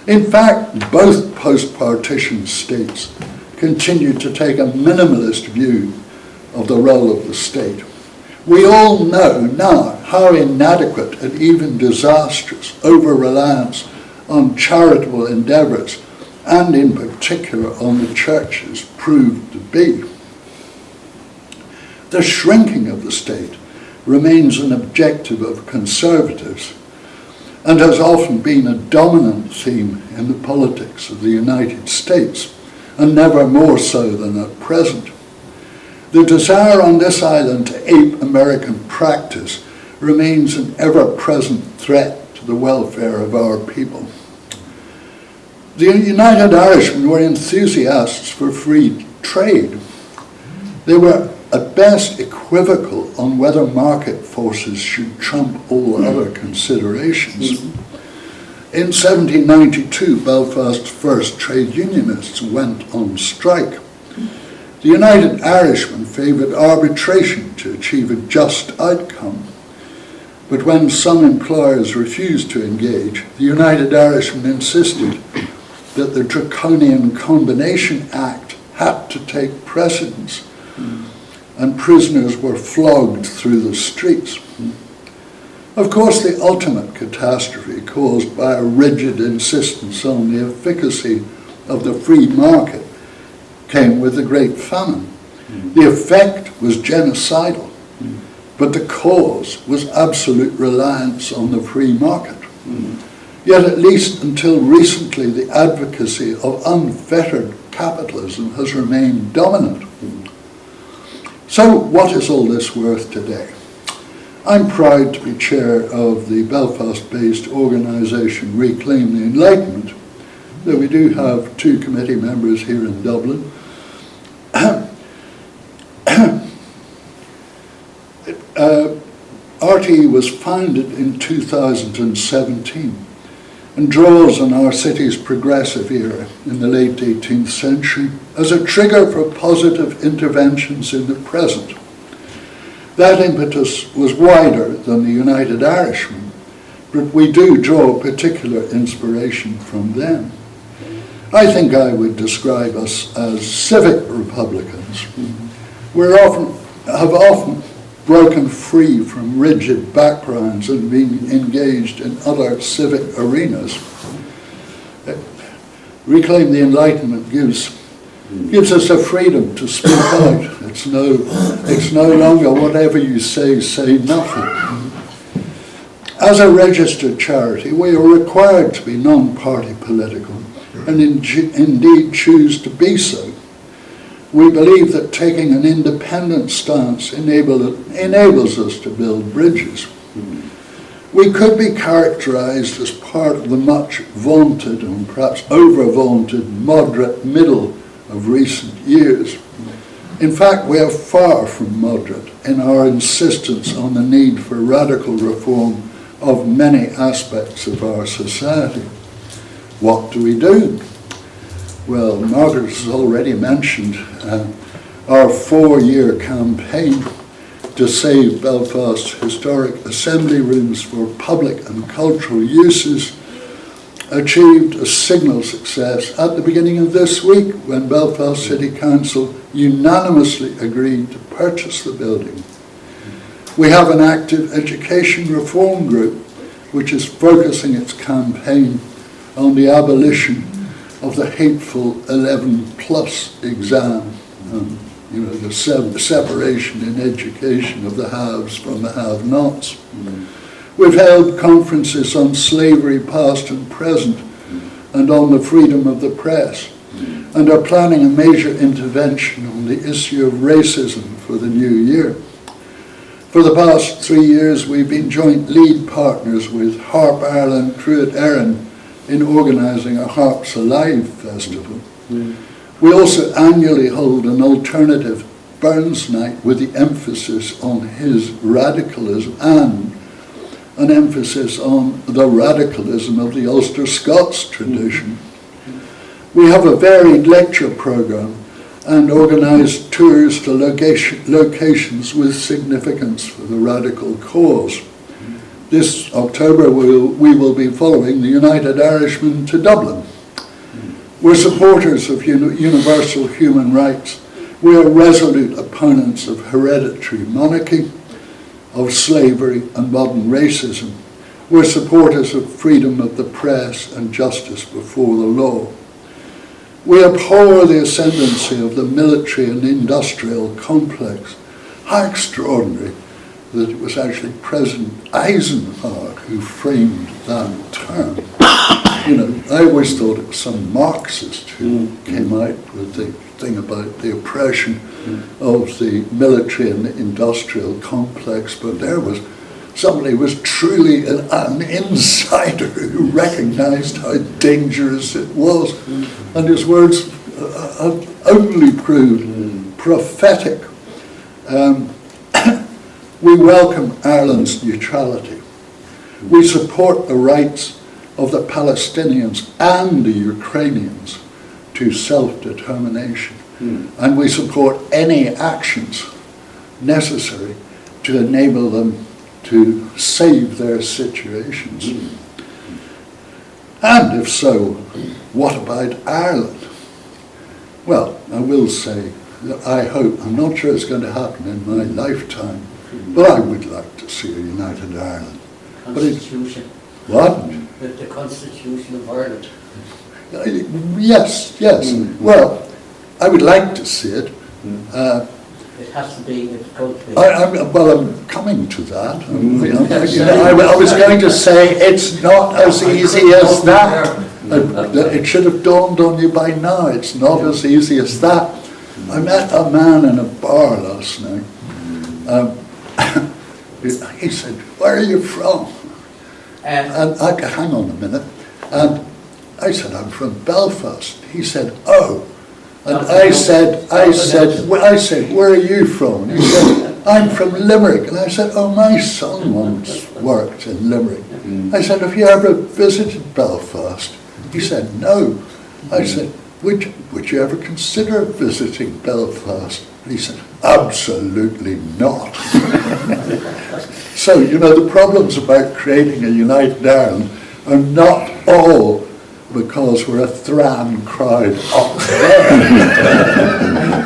In fact, both post-partition states continued to take a minimalist view of the role of the state. We all know now how inadequate and even disastrous over-reliance on charitable endeavours, and in particular on the churches, proved to be. The shrinking of the state remains an objective of conservatives and has often been a dominant theme in the politics of the United States, and never more so than at present. The desire on this island to ape American practice remains an ever-present threat to the welfare of our people. The United Irishmen were enthusiasts for free trade. They were at best equivocal on whether market forces should trump all other considerations. In 1792, Belfast's first trade unionists went on strike. The United Irishmen favoured arbitration to achieve a just outcome. But when some employers refused to engage, the United Irishmen insisted that the Draconian Combination Act had to take precedence, and prisoners were flogged through the streets. Of course, the ultimate catastrophe caused by a rigid insistence on the efficacy of the free market came with the Great Famine. The effect was genocidal, but the cause was absolute reliance on the free market. Yet at least until recently, the advocacy of unfettered capitalism has remained dominant. So what is all this worth today? I'm proud to be chair of the Belfast-based organisation Reclaim the Enlightenment, though we do have 2 committee members here in Dublin. RTE was founded in 2017 and draws on our city's progressive era in the late 18th century as a trigger for positive interventions in the present. That impetus was wider than the United Irishmen, but we do draw particular inspiration from them. I think I would describe us as civic republicans. We have often broken free from rigid backgrounds and been engaged in other civic arenas. Reclaim the Enlightenment gives us a freedom to speak out. It's no longer whatever you say nothing. As a registered charity, we are required to be non-party political and indeed choose to be so. We believe that taking an independent stance enables us to build bridges. We could be characterised as part of the much vaunted and perhaps over-vaunted moderate middle of recent years. In fact, we are far from moderate in our insistence on the need for radical reform of many aspects of our society. What do we do? Well, Margaret has already mentioned our 4-year campaign to save Belfast's historic assembly rooms for public and cultural uses achieved a signal success at the beginning of this week when Belfast City Council unanimously agreed to purchase the building. We have an active education reform group which is focusing its campaign on the abolition of the hateful 11+ exam, the separation in education of the haves from the have-nots. We've held conferences on slavery past and present and on the freedom of the press, and are planning a major intervention on the issue of racism for the new year. For the past 3 years, we've been joint lead partners with Harp Ireland Cruit Erin in organising a Harps Alive festival. We also annually hold an alternative Burns Night with the emphasis on his radicalism and an emphasis on the radicalism of the Ulster Scots tradition. We have a varied lecture programme and organised tours to locations with significance for the radical cause. This October we will be following the United Irishmen to Dublin. We're supporters of universal human rights. We are resolute opponents of hereditary monarchy, of slavery and modern racism. We're supporters of freedom of the press and justice before the law. We abhor the ascendancy of the military and industrial complex. How extraordinary that it was actually President Eisenhower who framed that term. You know, I always thought it was some Marxist who came out with the thing about the oppression of the military and industrial complex, but there was somebody who was truly an insider who recognized how dangerous it was, and his words only proved prophetic. We welcome Ireland's neutrality. We support the rights of the Palestinians and the Ukrainians to self-determination. And we support any actions necessary to enable them to save their situations. And if so, what about Ireland? Well, I will say that I hope, I'm not sure it's going to happen in my lifetime, but I would like to see a united Ireland. Constitution. What? The Constitution of Ireland. Yes. Well, I would like to see it. It has to be, it's going to be. I'm coming to that. I was going to say it's not as easy as that. It should have dawned on you by now. It's not as easy as that. I met a man in a bar last night. He said, "Where are you from?" And I could hang on a minute. And I said, "I'm from Belfast." He said, "Oh." And I said, "Where are you from?" And he said, "I'm from Limerick." And I said, "Oh, my son once worked in Limerick." I said, "Have you ever visited Belfast?" He said, "No." I said, would you ever consider visiting Belfast?" And he said, "Absolutely not." So, you know, the problems about creating a united Ireland are not all because we're a Thran crowd up there.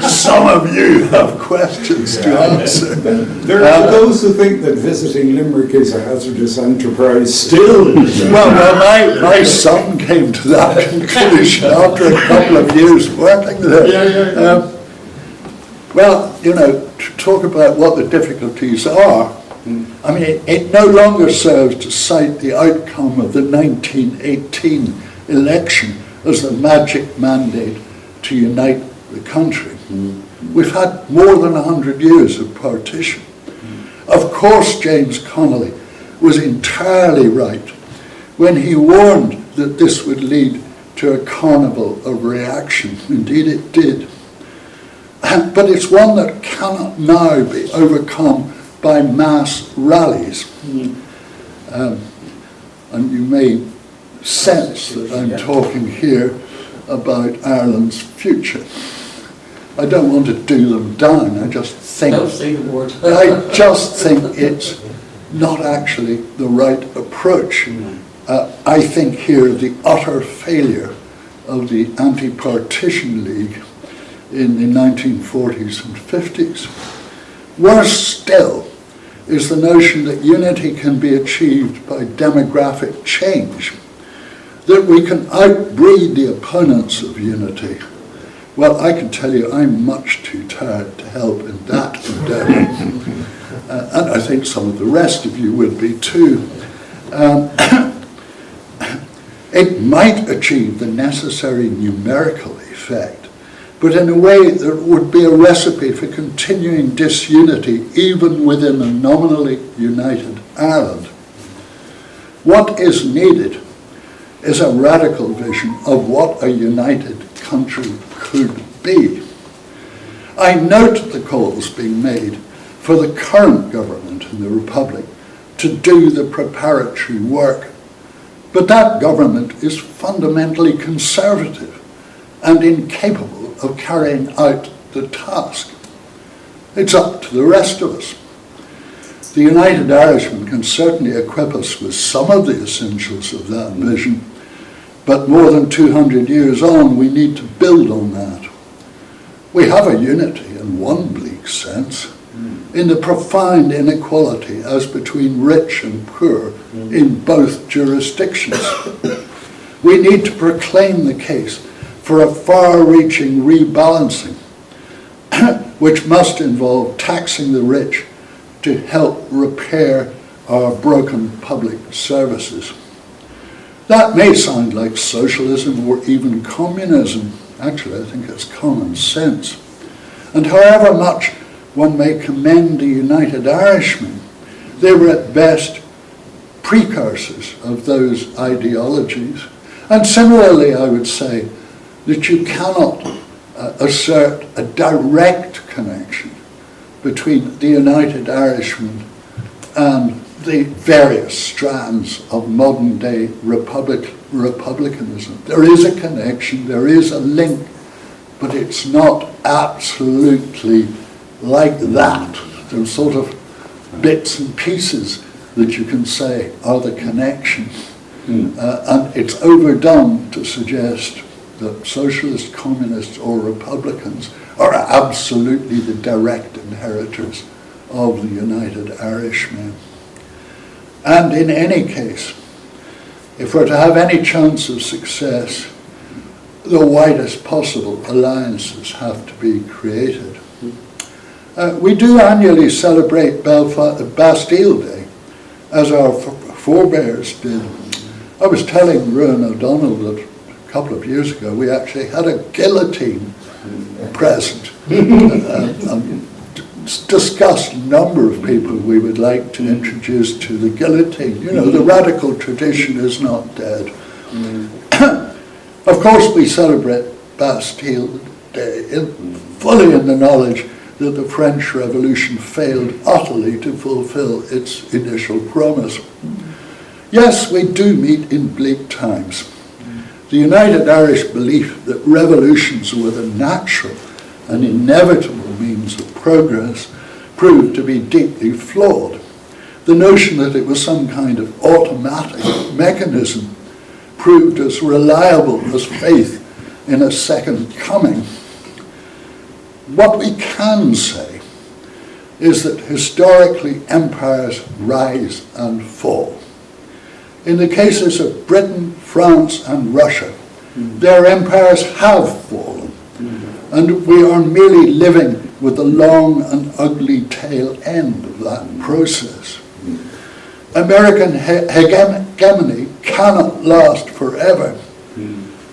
Some of you have questions to answer. There are those who think that visiting Limerick is a hazardous enterprise still. Well, my son came to that conclusion after a couple of years working there. Well, you know, to talk about what the difficulties are, I mean, it no longer serves to cite the outcome of the 1918 election as the magic mandate to unite the country. We've had more than 100 years of partition. Of course, James Connolly was entirely right when he warned that this would lead to a carnival of reaction. Indeed it did. But it's one that cannot now be overcome by mass rallies. And you may sense that I'm talking here about Ireland's future. I don't want to do them down, I just think it's not actually the right approach. I think here the utter failure of the Anti-Partition League in the 1940s and 50s. Worse still is the notion that unity can be achieved by demographic change, that we can outbreed the opponents of unity. Well, I can tell you I'm much too tired to help in that endeavour. And I think some of the rest of you would be too. It might achieve the necessary numerical effect, but in a way that would be a recipe for continuing disunity even within a nominally united Ireland. What is needed is a radical vision of what a united country could be. I note the calls being made for the current government in the Republic to do the preparatory work. But that government is fundamentally conservative and incapable of carrying out the task. It's up to the rest of us. The United Irishmen can certainly equip us with some of the essentials of that vision, but more than 200 years on, we need to build on that. We have a unity in one bleak sense, in the profound inequality as between rich and poor in both jurisdictions. We need to proclaim the case for a far-reaching rebalancing, which must involve taxing the rich to help repair our broken public services. That may sound like socialism or even communism. Actually, I think it's common sense. And however much one may commend the United Irishmen, they were at best precursors of those ideologies. And similarly, I would say that you cannot assert a direct connection between the United Irishmen and the various strands of modern day republicanism. There is a connection, there is a link, but it's not absolutely like that. There's sort of bits and pieces that you can say are the connection. And it's overdone to suggest that socialists, communists, or republicans are absolutely the direct inheritors of the United Irishmen. And in any case, if we're to have any chance of success, the widest possible alliances have to be created. We do annually celebrate Bastille Day, as our forebears did. I was telling Rowan O'Donnell that a couple of years ago we actually had a guillotine present and discussed a number of people we would like to introduce to the guillotine. You know, the radical tradition is not dead. Of course we celebrate Bastille Day fully in the knowledge that the French Revolution failed utterly to fulfill its initial promise. Yes, we do meet in bleak times. The United Irish belief that revolutions were the natural and inevitable means of progress proved to be deeply flawed. The notion that it was some kind of automatic mechanism proved as reliable as faith in a second coming. What we can say is that historically empires rise and fall. In the cases of Britain, France, and Russia, their empires have fallen, and we are merely living with the long and ugly tail end of that process. American hegemony cannot last forever,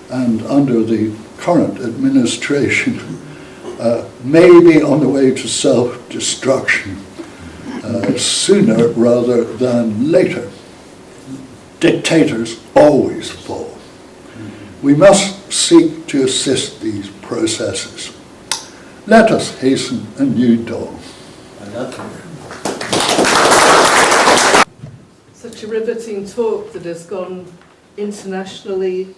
and under the current administration, may be on the way to self-destruction sooner rather than later. Dictators always fall. We must seek to assist these processes. Let us hasten a new dawn. Such a riveting talk that has gone internationally,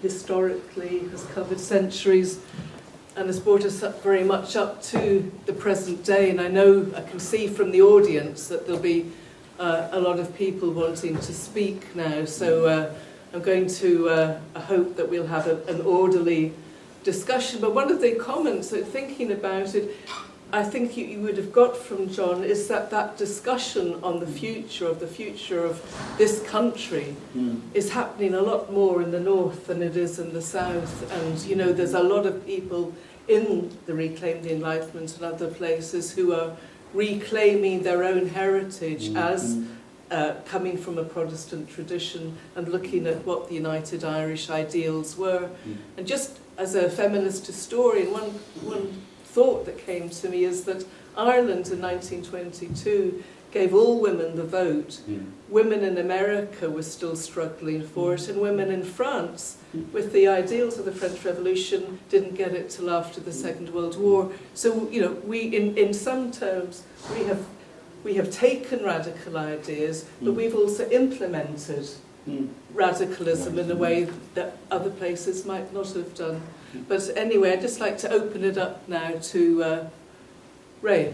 historically, has covered centuries, and has brought us up very much up to the present day. And I know, I can see from the audience that there'll be a lot of people wanting to speak now. So I'm going to hope that we'll have an orderly discussion. But one of the comments, thinking about it, I think you would have got from John is that discussion on the future of this country is happening a lot more in the north than it is in the south. And you know, there's a lot of people in the Reclaim the Enlightenment and other places who are reclaiming their own heritage as coming from a Protestant tradition and looking at what the United Irish ideals were. And just as a feminist historian, one thought that came to me is that Ireland in 1922 gave all women the vote. Women in America were still struggling for it, and women in France, with the ideals of the French Revolution, didn't get it till after the Second World War. So, you know, we, in some terms, we have taken radical ideas, but we've also implemented radicalism in a way that other places might not have done. But anyway, I'd just like to open it up now to Ray.